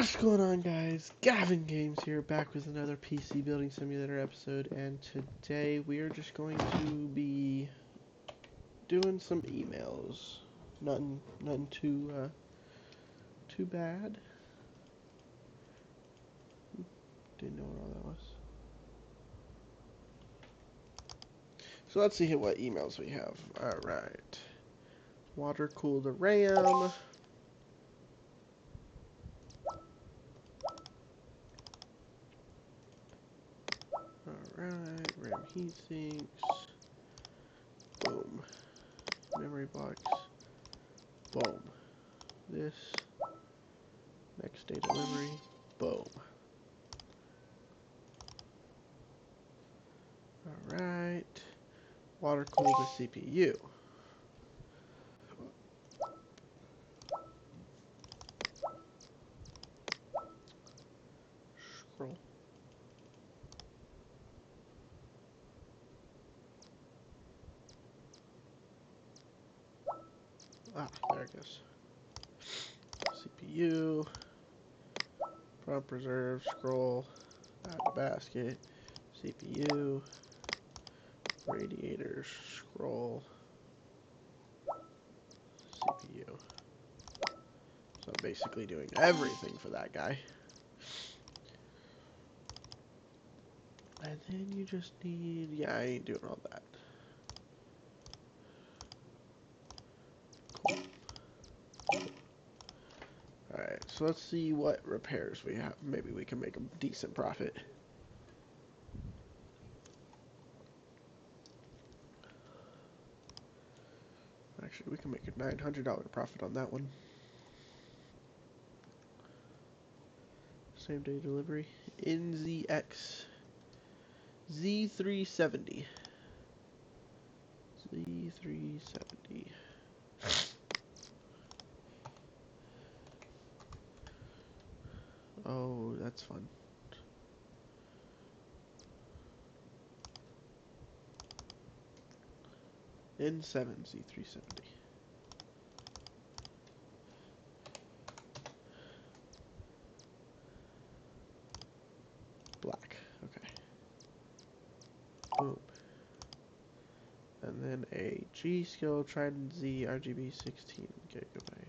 What's going on, guys? Gavin Games here, back with another PC Building Simulator episode, and today we are just going to be doing some emails. Nothing too bad. Didn't know what all that was. So let's see what emails we have. Alright. Water cool the RAM. Alright, RAM heatsinks. Boom. Memory box. Boom. This. Next day delivery. Boom. Alright. Water cool the CPU. Scroll. Ah, there it goes. CPU. Prompt preserve. Scroll. Add to basket. CPU. Radiator. Scroll. CPU. So I'm basically doing everything for that guy. And then you just need... Yeah, I ain't doing all that. Cool. Alright, so let's see what repairs we have. Maybe we can make a decent profit. Actually, we can make a $900 profit on that one. Same day delivery. NZX Z370. Z370. Oh, that's fun. N7 Z370. Black. Okay. Boom. And then a G-Skill Trident Z RGB 16 gigabyte.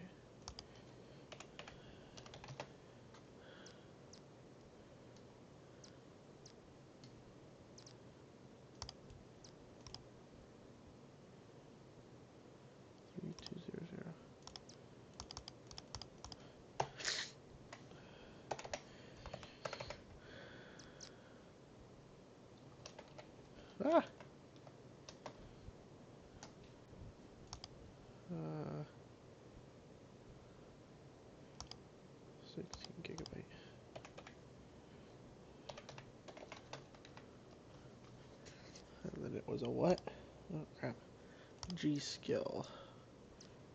Ah! 16 gigabyte. And then it was a what? Oh crap. G-Skill.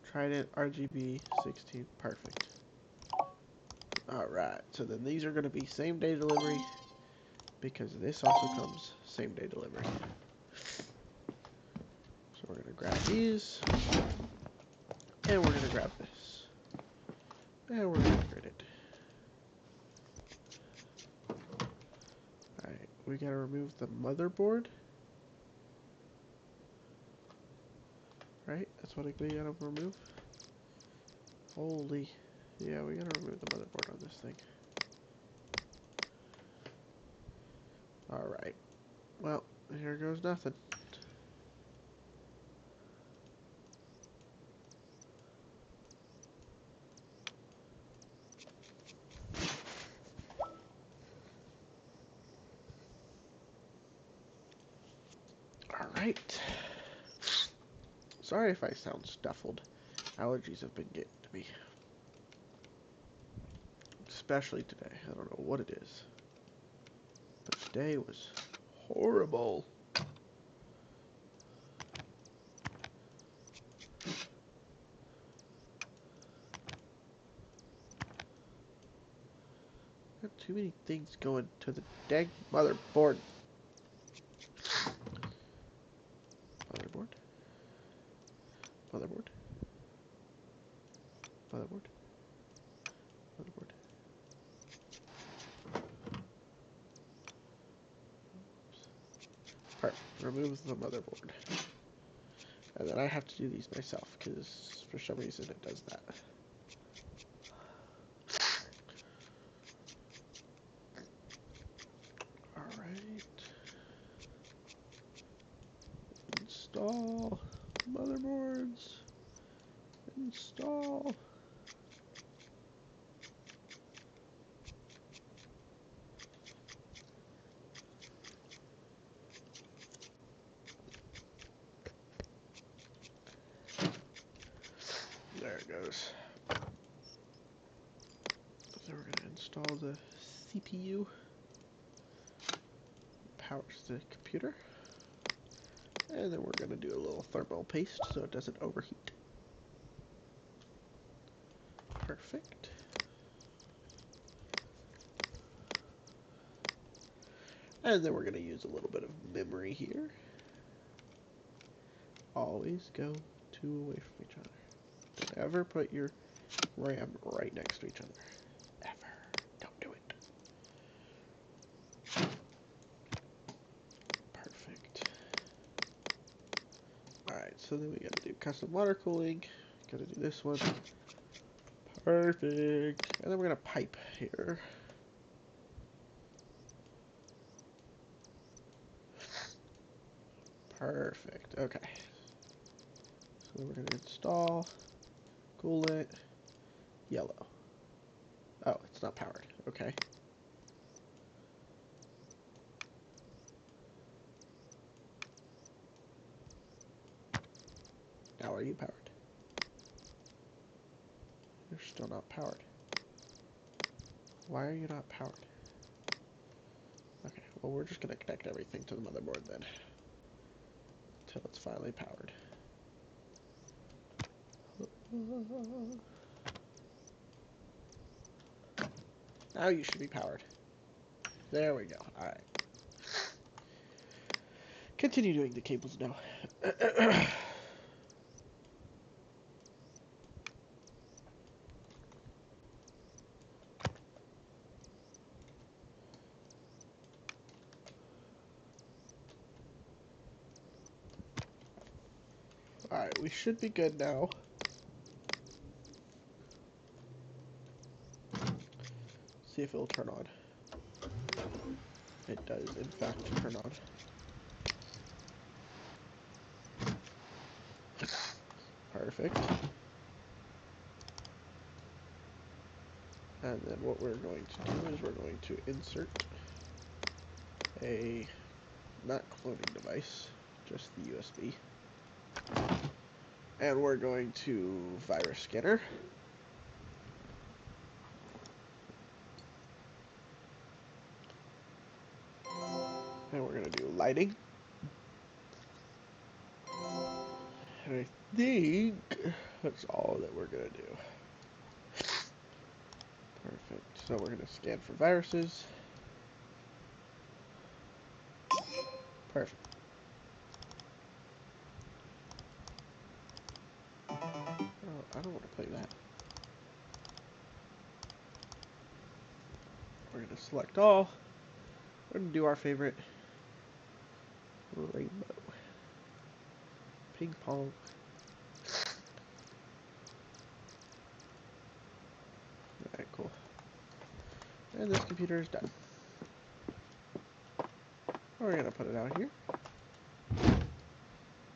Trident RGB 16. Perfect. Alright, so then these are going to be same day delivery because this also comes same day delivery. So we're going to grab these and we're going to grab this and we're going to grid it. Alright, we got to remove the motherboard. Right? That's what we got to remove. Holy. Yeah, we got to remove the motherboard on this thing. Alright. Well, here goes nothing. Alright. Sorry if I sound stuffled. Allergies have been getting to me. Especially today. I don't know what it is. But today was horrible. Got too many things going to the dang motherboard. Motherboard. Motherboard. Motherboard. Motherboard. remove the motherboard. And then I have to do these myself, because for some reason it does that. Alright. Install motherboards. Install. There it goes. So we're going to install the CPU. Powers the computer. And then we're going to do a little thermal paste so it doesn't overheat. Perfect. And then we're going to use a little bit of memory here. Always go two away from each other. Never put your RAM right next to each other. Ever. Don't do it. Perfect. Alright, so then we gotta do custom water cooling. Gotta do this one. Perfect. And then we're gonna pipe here. Perfect. Okay. So we're gonna install coolant yellow. Oh, it's not powered. Okay. Now are you powered? You're still not powered. Why are you not powered? Okay, well we're just gonna connect everything to the motherboard then. Until it's finally powered. Now you should be powered. There we go. Alright. Continue doing the cables now. Alright, we should be good now. See if it'll turn on. It does, in fact, turn on. Perfect. And then what we're going to do is we're going to insert a, not cloning device, just the USB. And we're going to virus scanner. And we're going to do lighting. And I think that's all that we're going to do. Perfect. So we're going to scan for viruses. Perfect. Oh, I don't want to play that. We're going to select all. We're going to do our favorite. Rainbow. Ping pong. Alright, cool. And this computer is done. We're going to put it out here.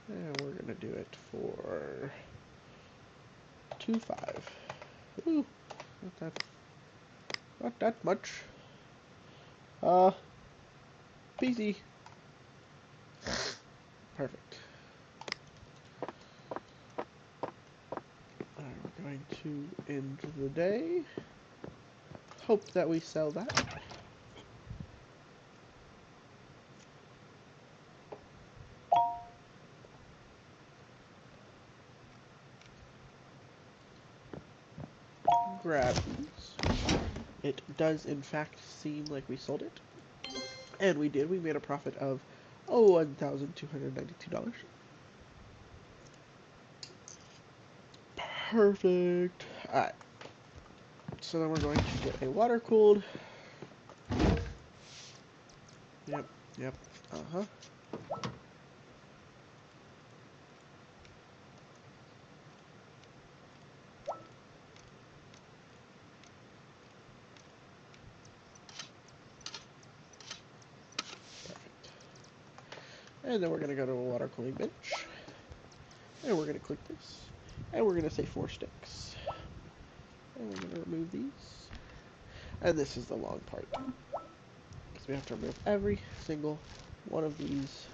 And we're going to do it for 2.5. Ooh, not that much. PC. Perfect. Alright, we're going to end the day. Hope that we sell that. Grab these. It does in fact seem like we sold it. And we did. We made a profit of $1,292. Perfect. Alright. So then we're going to get a water cooled. Yep. Uh-huh. And then we're going to go to a water cooling bench. And we're going to click this. And we're going to say 4 sticks. And we're going to remove these. And this is the long part. Because we have to remove every single one of these.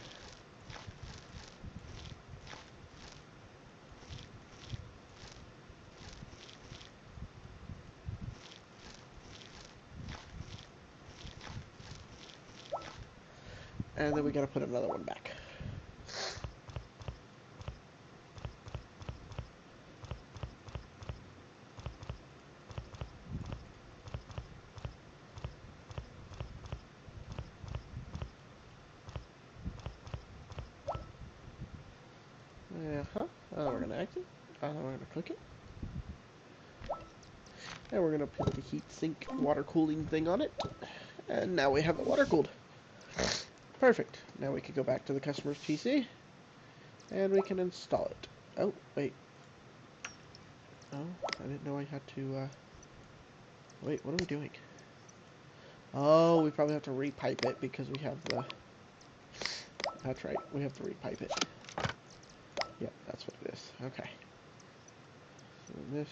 And then we got to put another one back. We're going to exit. We're going to click it. And we're going to put the heat sink water cooling thing on it. And now we have it water cooled. Perfect. Now we can go back to the customer's PC. And we can install it. Oh, wait. Oh, I didn't know I had to, wait, what are we doing? Oh, we probably have to repipe it because we have the... That's right, we have to repipe it. Yep, that's what it is. Okay. So this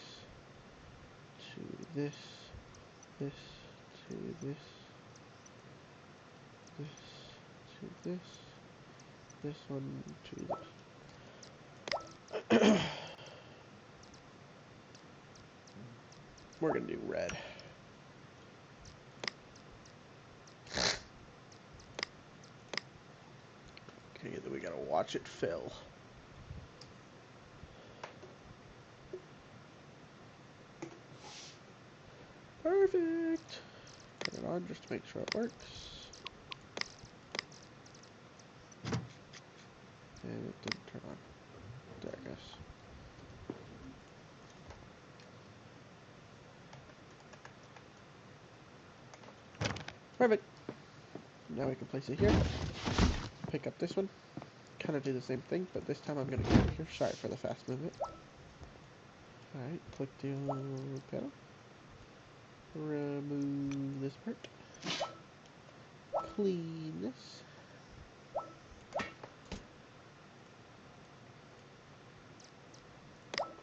to this, this to this, this to this, this one to this. We're gonna do red. Okay, then we gotta watch it fill. Perfect. Turn it on just to make sure it works. And it didn't turn on. There it goes. Perfect. Now we can place it here. Pick up this one. Kind of do the same thing, but this time I'm going to go over here. Sorry for the fast movement. Alright, click the panel. Remove this part. Clean this.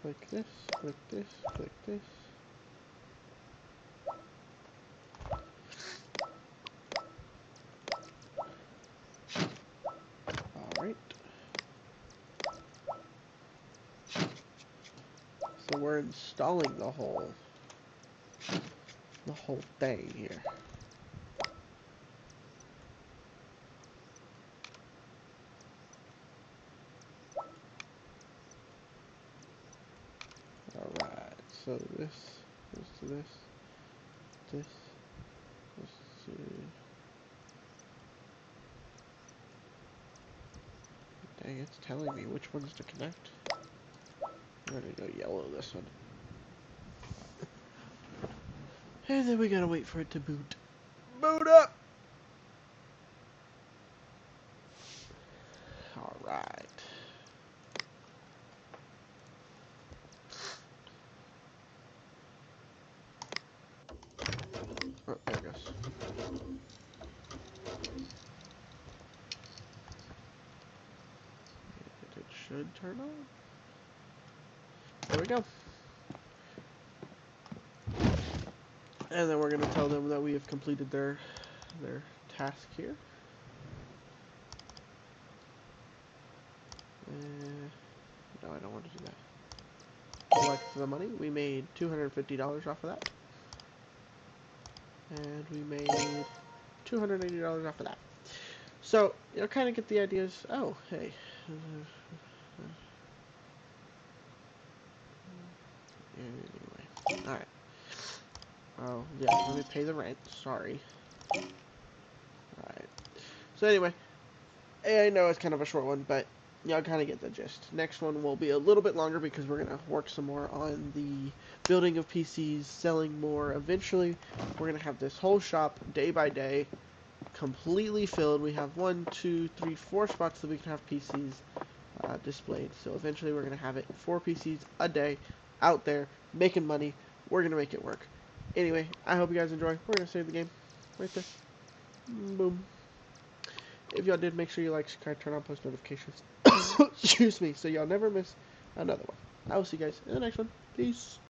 Click this, click this, click this. Alright. So we're installing the whole thing here. Alright, so this goes to this, this goes to... Dang, it's telling me which ones to connect. I'm gonna go yellow this one. And then we gotta wait for it to boot. Boot up! Alright. Oh, there it goes. It should turn on. There we go. And then we're going to tell them that we have completed their task here. No, I don't want to do that. Collect the money. We made $250 off of that. And we made $280 off of that. So, you'll kind of get the ideas. Oh, hey. Anyway. Alright. Oh, yeah, let me pay the rent. Sorry. Alright. So anyway, I know it's kind of a short one, but y'all kind of get the gist. Next one will be a little bit longer because we're going to work some more on the building of PCs, selling more. Eventually, we're going to have this whole shop, day by day, completely filled. We have 1, 2, 3, 4 spots that we can have PCs displayed. So eventually, we're going to have it 4 PCs a day out there, making money. We're going to make it work. Anyway, I hope you guys enjoy. We're going to save the game right there. Boom. If y'all did, make sure you like, subscribe, turn on post notifications. Excuse me, so y'all never miss another one. I will see you guys in the next one. Peace.